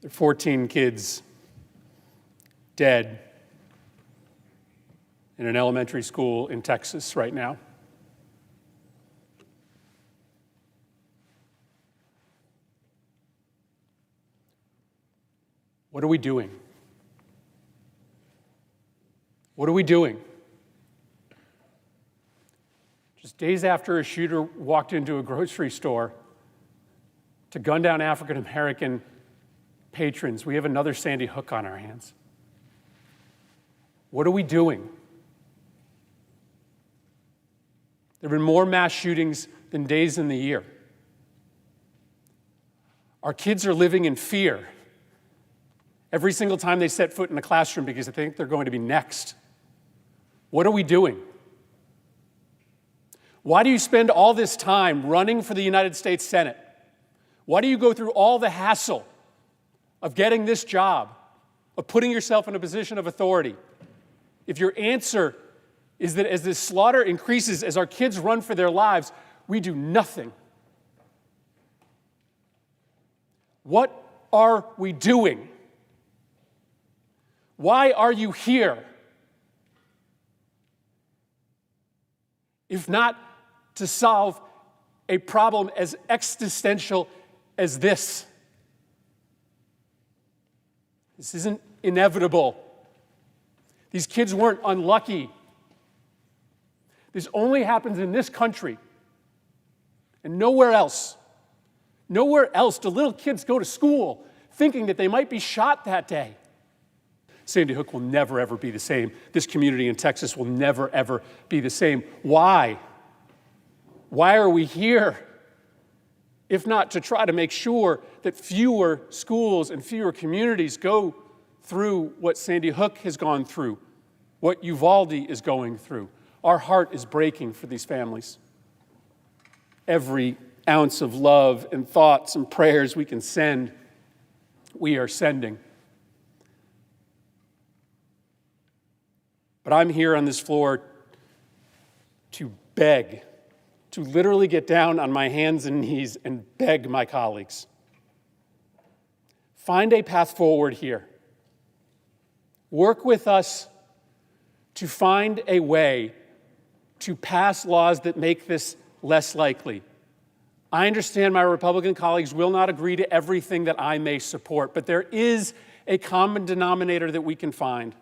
There are 14 kids dead in an elementary school in Texas right now. What are we doing? What are we doing? Just days after a shooter walked into a grocery store to gun down African American patrons, we have another Sandy Hook on our hands. What are we doing? There have been more mass shootings than days in the year. Our kids are living in fear every single time they set foot in a classroom because they think they're going to be next. What are we doing? Why do you spend all this time running for the United States Senate? Why do you go through all the hassle of getting this job, of putting yourself in a position of authority, if your answer is that as this slaughter increases, as our kids run for their lives, we do nothing? What are we doing? Why are you here? If not to solve a problem as existential as this. This isn't inevitable. These kids weren't unlucky. This only happens in this country and nowhere else. Nowhere else do little kids go to school thinking that they might be shot that day. Sandy Hook will never, ever be the same. This community in Texas will never, ever be the same. Why? Why are we here? If not to try to make sure that fewer schools and fewer communities go through what Sandy Hook has gone through, what Uvalde is going through. Our heart is breaking for these families. Every ounce of love and thoughts and prayers we can send, we are sending. But I'm here on this floor to beg, to literally get down on my hands and knees and beg my colleagues. Find a path forward here. Work with us to find a way to pass laws that make this less likely. I understand my Republican colleagues will not agree to everything that I may support, but there is a common denominator that we can find.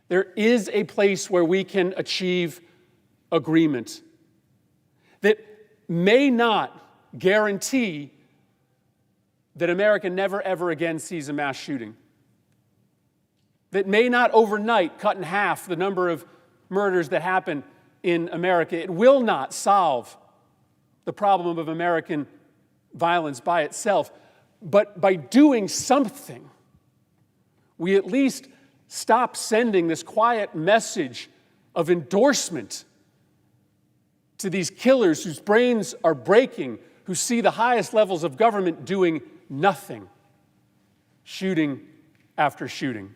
There is a place where we can achieve agreement that may not guarantee that America never, ever again sees a mass shooting, that may not overnight cut in half the number of murders that happen in America. It will not solve the problem of American violence by itself, but by doing something, we at least stop sending this quiet message of endorsement to these killers whose brains are breaking, who see the highest levels of government doing nothing, shooting after shooting.